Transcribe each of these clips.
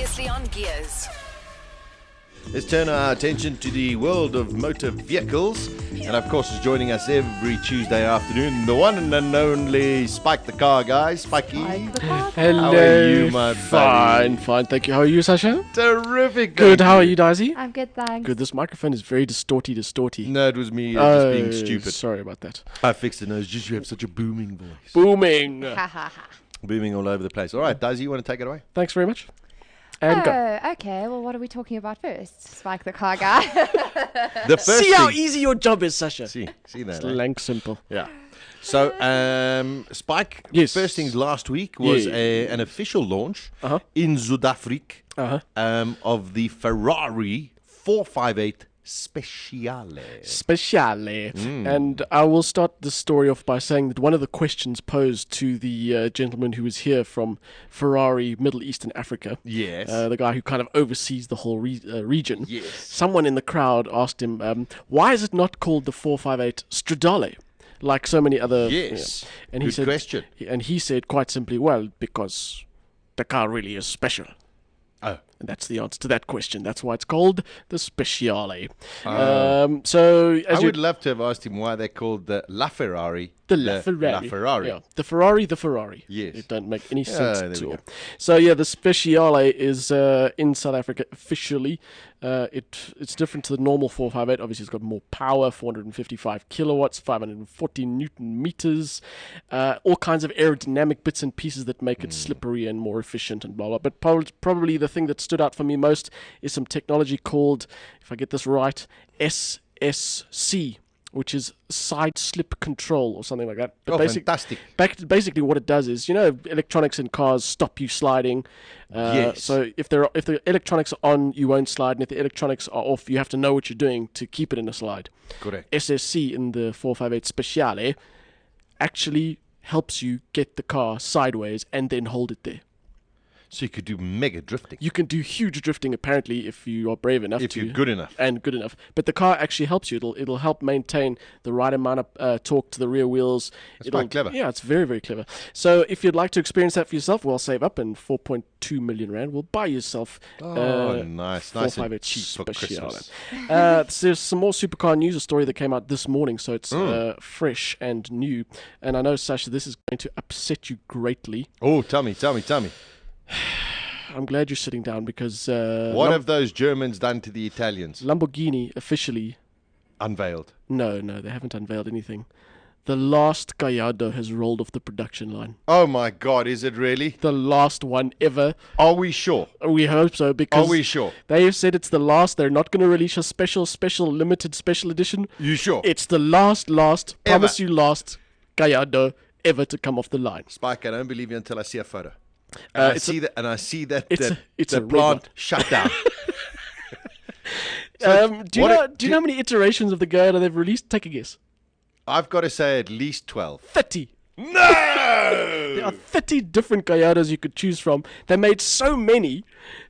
Previously on Gears. Let's turn our attention to the world of motor vehicles. And of course, is joining us every Tuesday afternoon, the one and only Spike the Car Guy. Spikey. Hello. How are you, my buddy? Fine, thank you. How are you, Sasha? Terrific. Good, how are you, Daisy? I'm good, thanks. Good, this microphone is very distorty. No, it was me just being stupid. Sorry about that. I fixed it. No, it's just you have such a booming voice. Booming. Booming all over the place. All right, Daisy, you want to take it away? Thanks very much. And go. Okay. Well, what are we talking about first? Spike the car guy. The first See how thing- easy your job is, Sasha. See that. It's eh? lang simple. Yeah. So, Spike, Yes. first things last week was Yeah. an official launch Uh-huh. in South Africa Uh-huh. of the Ferrari 458 Speciale. Speciale. And I will start the story off by saying that one of the questions posed to the gentleman who was here from Ferrari, Middle East and Africa, Yes. the guy who kind of oversees the whole region, Yes. someone in the crowd asked him, why is it not called the 458 Stradale? Like so many other... Yes. And Good question. And he said quite simply, well, because the car really is special. Oh. And that's the answer to that question. That's why it's called the Speciale. Oh. So, as I you would love to have asked him why they called the La Ferrari The LaFerrari. LaFerrari. Yeah. The Ferrari. Yes. It don't make any sense there at we all. go. So, yeah, the Speciale is in South Africa officially. It's different to the normal 458. Obviously, it's got more power, 455 kilowatts, 540 Newton meters, all kinds of aerodynamic bits and pieces that make it slippery and more efficient and blah, blah. But probably the thing that stood out for me most is some technology called, if I get this right, SSC, which is side slip control or something like that. But Fantastic. Basically, what it does is, electronics in cars stop you sliding. Yes. So if the electronics are on, you won't slide, and if the electronics are off, you have to know what you're doing to keep it in a slide. Correct. SSC in the 458 Speciale actually helps you get the car sideways and then hold it there. So you could do mega drifting. You can do huge drifting, apparently, if you are brave enough If to. you're good enough. And good enough. But the car actually helps you. It'll help maintain the right amount of torque to the rear wheels. That's quite clever. Yeah, it's very, very clever. So if you'd like to experience that for yourself, well, save up, and 4.2 million rand will buy yourself Nice and 458 cheap for Speciale. Christmas. There's some more supercar news, a story that came out this morning, so it's fresh and new. And I know, Sasha, this is going to upset you greatly. Oh, tell me. I'm glad you're sitting down because... What have those Germans done to the Italians? Lamborghini officially... Unveiled. No, they haven't unveiled anything. The last Gallardo has rolled off the production line. Oh my God, is it really? The last one ever. Are we sure? We hope so, because Are we sure? they have said it's the last. They're not going to release a special, limited, special edition. You sure? It's the last, Ever. promise you last Gallardo ever to come off the line. Spike, I don't believe you until I see a photo. And I see that it's the a red plant one. shut down. Do you know how many iterations of the Gallardo they've released? Take a guess. I've got to say at least 12. 30. No! There are 30 different Gallardos you could choose from. They made so many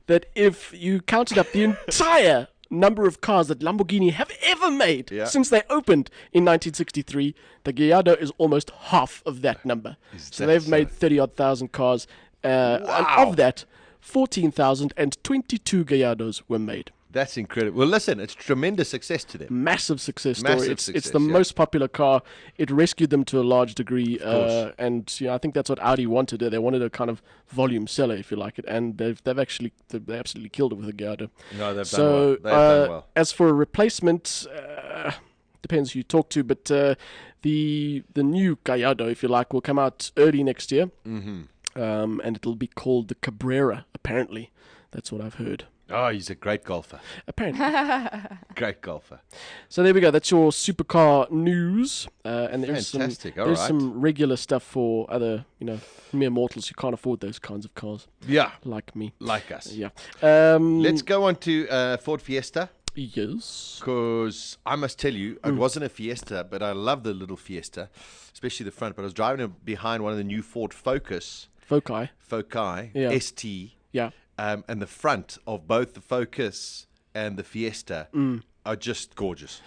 that if you counted up the entire number of cars that Lamborghini have ever made since they opened in 1963, the Gallardo is almost half of that number. So they've made 30-odd thousand cars. And of that, 14,022 Gallardos were made. That's incredible. Well, listen, it's tremendous success to them. Massive success story. Massive It's success, the yeah. most popular car. It rescued them to a large degree, course. and I think that's what Audi wanted. They wanted a kind of volume seller, if you like it, and they absolutely killed it with the Gallardo. No, they've So, done well. They've done well. As for a replacement, depends who you talk to, but the new Gallardo, if you like, will come out early next year, and it'll be called the Cabrera. Apparently, that's what I've heard. Oh, he's a great golfer. Apparently. Great golfer. So there we go. That's your supercar news. And there's Fantastic. All there's right. some regular stuff for other, mere mortals who can't afford those kinds of cars, Yeah, like me. like us. Yeah. Let's go on to Ford Fiesta. Yes. Because I must tell you, it wasn't a Fiesta, but I love the little Fiesta, especially the front. But I was driving behind one of the new Ford Focus, Foci. Yeah. ST, Yeah. and the front of both the Focus and the Fiesta are just gorgeous.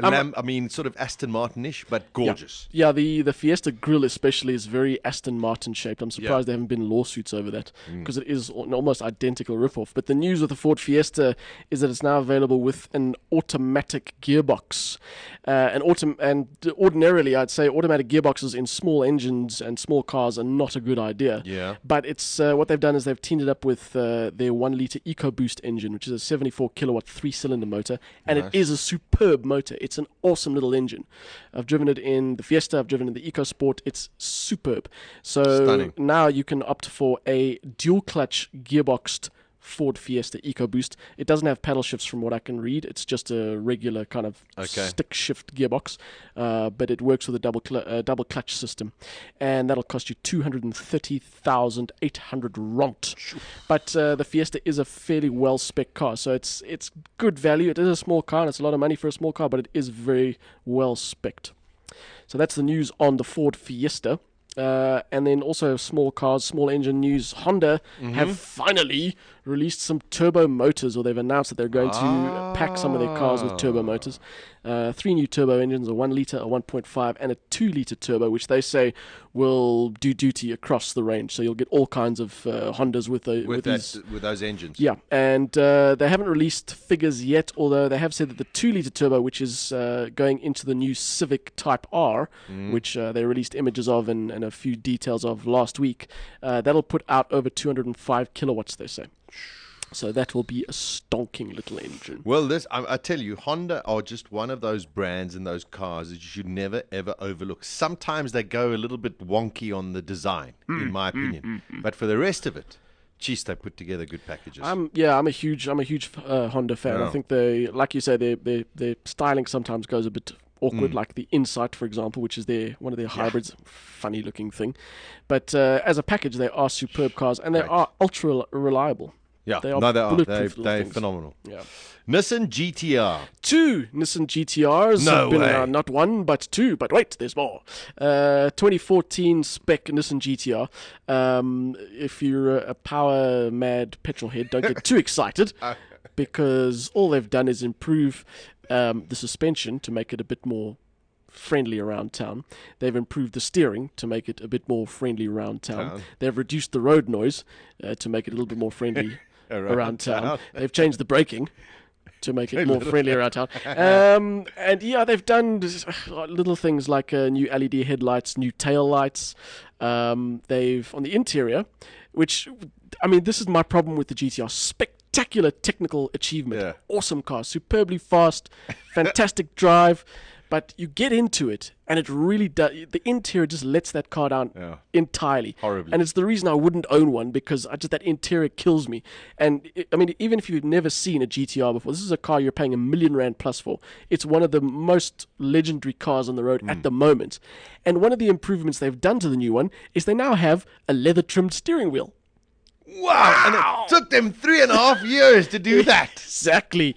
I'm- I mean, sort of Aston Martin-ish, but gorgeous. Yeah, the Fiesta grill especially is very Aston Martin shaped. I'm surprised there haven't been lawsuits over that because it is an almost identical ripoff. But the news with the Ford Fiesta is that it's now available with an automatic gearbox. And ordinarily, I'd say automatic gearboxes in small engines and small cars are not a good idea. Yeah. But it's what they've done is they've teamed it up with their 1-liter EcoBoost engine, which is a 74 kilowatt 3-cylinder motor, and Nice. it is a superb motor. It's an awesome little engine. I've driven it in the Fiesta, I've driven it in the EcoSport. It's superb. So Stunning. now you can opt for a dual clutch gearboxed Ford Fiesta EcoBoost. It doesn't have paddle shifts from what I can read. It's just a regular kind of stick shift gearbox, but it works with a double clutch system, and that'll cost you 230,800 rand. But the Fiesta is a fairly well spec car, so it's good value. It is a small car, and it's a lot of money for a small car, but it is very well spec'd. So that's the news on the Ford Fiesta. And then also small cars, small engine news. Honda have finally released some turbo motors, or they've announced that they're going to pack some of their cars with turbo motors. 3 new turbo engines, a 1 litre, a 1.5, and a 2 litre turbo, which they say will do duty across the range. So you'll get all kinds of Hondas with those engines. Yeah, and they haven't released figures yet, although they have said that the 2-litre turbo, which is going into the new Civic Type R, which they released images of and a few details of last week, that'll put out over 205 kilowatts, they say. So that will be a stonking little engine. Well, I tell you, Honda are just one of those brands and those cars that you should never, ever overlook. Sometimes they go a little bit wonky on the design, in my opinion. But for the rest of it, geez, they put together good packages. I'm a huge Honda fan. Yeah. I think they, like you say, their styling sometimes goes a bit awkward, like the Insight, for example, which is one of their hybrids, funny looking thing. But as a package, they are superb cars, and they are ultra reliable. Yeah, They are no, they are. bulletproof little They're things. phenomenal. Yeah. Nissan GTR. 2 Nissan GTRs No have been way. not 1 but 2, but wait, there's more. 2014 spec Nissan GTR. If you're a power mad petrol head, don't get too excited, because all they've done is improve the suspension to make it a bit more friendly around town. They've improved the steering to make it a bit more friendly around town. They've reduced the road noise to make it a little bit more friendly around town. They've changed the braking to make it more friendly around town. And yeah, they've done little things like new LED headlights, new tail lights. They've, on the interior, which, I mean, this is my problem with the GTR. Spectacular technical achievement. Yeah. Awesome car. Superbly fast. Fantastic drive. But you get into it, and it really does. The interior just lets that car down entirely. Horribly. And it's the reason I wouldn't own one, because that interior kills me. And I mean, even if you've never seen a GTR before, this is a car you're paying $1 million plus for. It's one of the most legendary cars on the road at the moment. And one of the improvements they've done to the new one is they now have a leather-trimmed steering wheel. Wow! And it took them 3.5 years to do that. Exactly.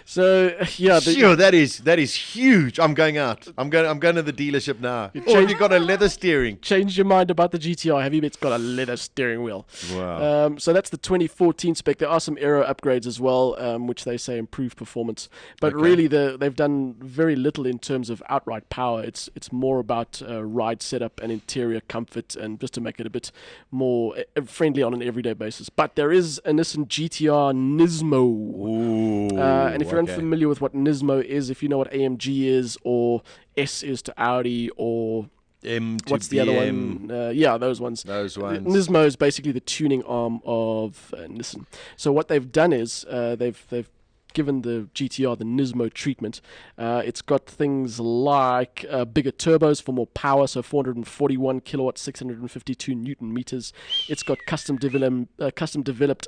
So yeah, Sure, that is huge. I'm going out. I'm going to the dealership now. You got a leather steering. Changed your mind about the GTR, have you? It's got a leather steering wheel. Wow. So that's the 2014 spec. There are some aero upgrades as well, which they say improve performance. But really, they've done very little in terms of outright power. It's more about ride setup and interior comfort, and just to make it a bit more friendly on an everyday basis. But there is a Nissan GTR Nismo. Ooh, And if you're unfamiliar with what Nismo is, if you know what AMG is, or S is to Audi, or M to what's the other one? Those ones. Those ones. Nismo is basically the tuning arm of Nissan. So what they've done is they've given the GTR the Nismo treatment. It's got things like bigger turbos for more power, so 441 kilowatts, 652 newton meters. It's got custom developed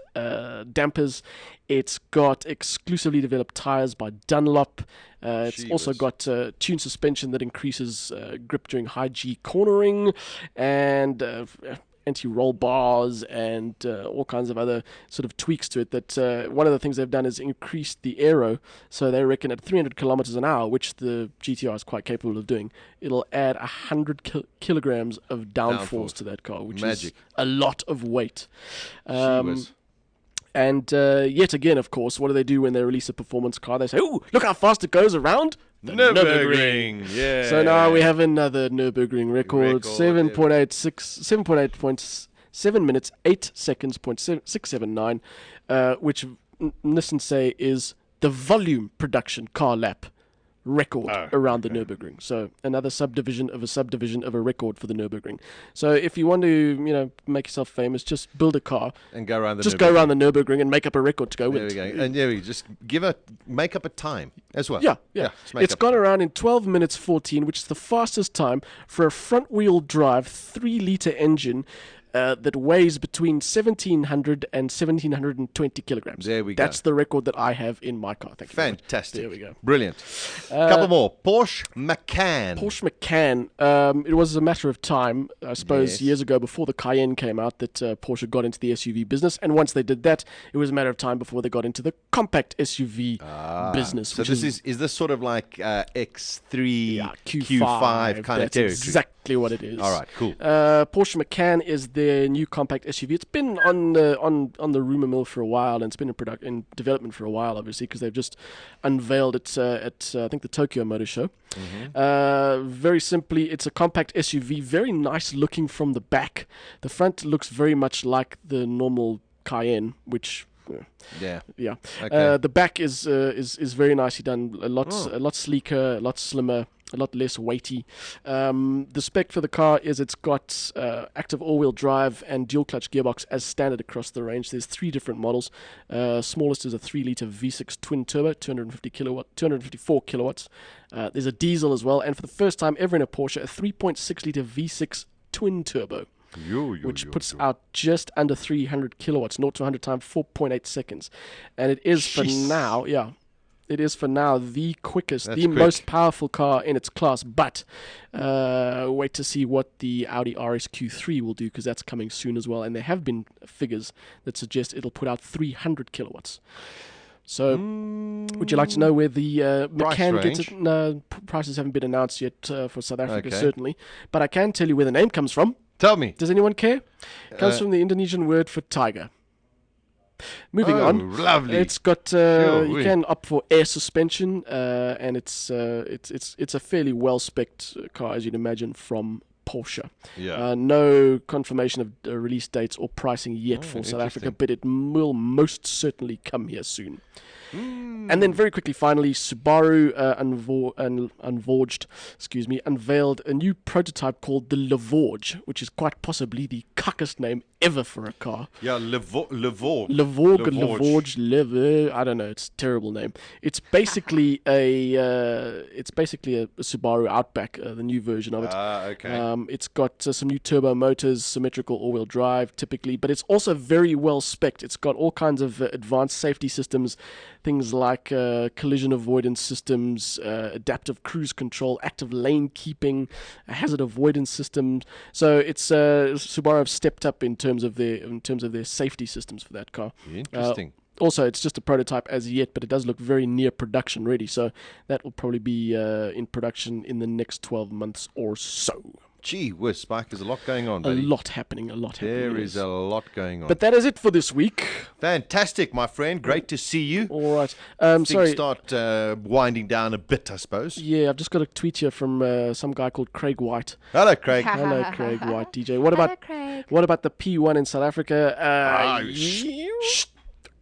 dampers. It's got exclusively developed tires by Dunlop. It's also got tuned suspension that increases grip during high G cornering, and anti-roll bars, and all kinds of other sort of tweaks to it. That one of the things they've done is increase the aero, so they reckon at 300 kilometers an hour, which the GTR is quite capable of doing, it'll add 100 kilograms of downforce to that car, which is a lot of weight. And yet again, of course, what do they do when they release a performance car? They say, "Oh, look how fast it goes around the Nürburgring." Yeah. So now we have another Nürburgring record, 7 minutes, 8 seconds, 679, which Nissan say is the volume production car lap record around the Nürburgring. So another subdivision of a record for the Nürburgring. So if you want to, make yourself famous, just build a car and go around the go around the Nürburgring and make up a record to go with There it. we go. And we just make up a time as well. Yeah. Just make It's up gone time. around in 12 minutes 14, which is the fastest time for a front-wheel drive 3-litre engine that weighs between 1,700 and 1,720 kilograms. There we go. That's the record that I have in my car. Thank you very much. Fantastic. There we go. Brilliant. Couple more. Porsche Macan. Porsche Macan. It was a matter of time, I suppose, Yes. years ago before the Cayenne came out that Porsche got into the SUV business. And once they did that, it was a matter of time before they got into the compact SUV business. So this is this sort of like X3, Q5 Q5 kind of that's territory? exactly what it is. All right, cool. Porsche Macan is their new compact SUV. It's been on the rumor mill for a while, and it's been in development for a while, obviously, because they've just unveiled it at I think the Tokyo Motor Show. Very simply, it's a compact SUV, very nice looking from the back. The front looks very much like the normal Cayenne, which. Yeah. Okay. The back is very nicely done. A lot sleeker, a lot slimmer, a lot less weighty. The spec for the car is it's got active all-wheel drive and dual-clutch gearbox as standard across the range. There's 3 different models. Smallest is a 3-litre V6 twin turbo, 254 kilowatts. There's a diesel as well, and for the first time ever in a Porsche, a 3.6-litre V6 twin turbo. Which puts out just under 300 kilowatts, 0 to 100 times 4.8 seconds. And it is for now, the quickest, most powerful car in its class. But wait to see what the Audi RSQ3 will do, because that's coming soon as well. And there have been figures that suggest it'll put out 300 kilowatts. So, would you like to know where the Macan gets it? No, prices haven't been announced yet for South Africa, certainly. But I can tell you where the name comes from. Tell me. Does anyone care? It comes from the Indonesian word for tiger. Moving on. Lovely. It's got you can opt for air suspension, and it's a fairly well-spec'd car, as you'd imagine, from Porsche. Yeah. No confirmation of release dates or pricing yet for South Africa, but it will most certainly come here soon. And then very quickly, finally, Subaru unveiled a new prototype called the Lavorge, which is quite possibly the cuckest name ever for a car. Yeah, Lavorge. I don't know. It's a terrible name. It's basically a Subaru Outback, the new version of it. Okay. It's got some new turbo motors, symmetrical all-wheel drive, typically, but it's also very well spec'd. It's got all kinds of advanced safety systems, things like collision avoidance systems, adaptive cruise control, active lane keeping, hazard avoidance systems. So it's Subaru have stepped up in terms of their safety systems for that car. Interesting. Also, it's just a prototype as yet, but it does look very near production ready. So that will probably be in production in the next 12 months or so. Gee whiz, Spike, there's a lot going on, buddy. A lot happening. There is a lot going on. But that is it for this week. Fantastic, my friend. Great to see you. All right. Things start winding down a bit, I suppose. Yeah, I've just got a tweet here from some guy called Craig White. Hello, Craig. Hello, Craig White, DJ. Craig. What about the P1 in South Africa?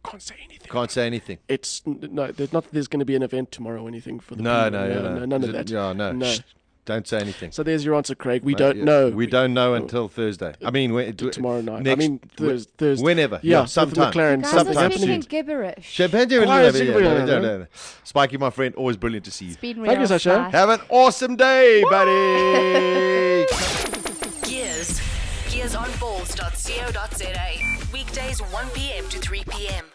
Can't say anything. Can't say anything. It's there's going to be an event tomorrow or anything for the No, P1. None of that. No. Shh. Don't say anything. So there's your answer, Craig. We don't know. We don't know until Thursday. I mean, tomorrow night. Thursday. Whenever. Yeah, sometime. McLaren. Guys, sometime it's speaking gibberish. Spikey, my friend, always brilliant to see you. It's been real. Thank you, Sasha. Spike. Have an awesome day, buddy. Gears on balls.co.za. Weekdays 1 p.m. to 3 p.m.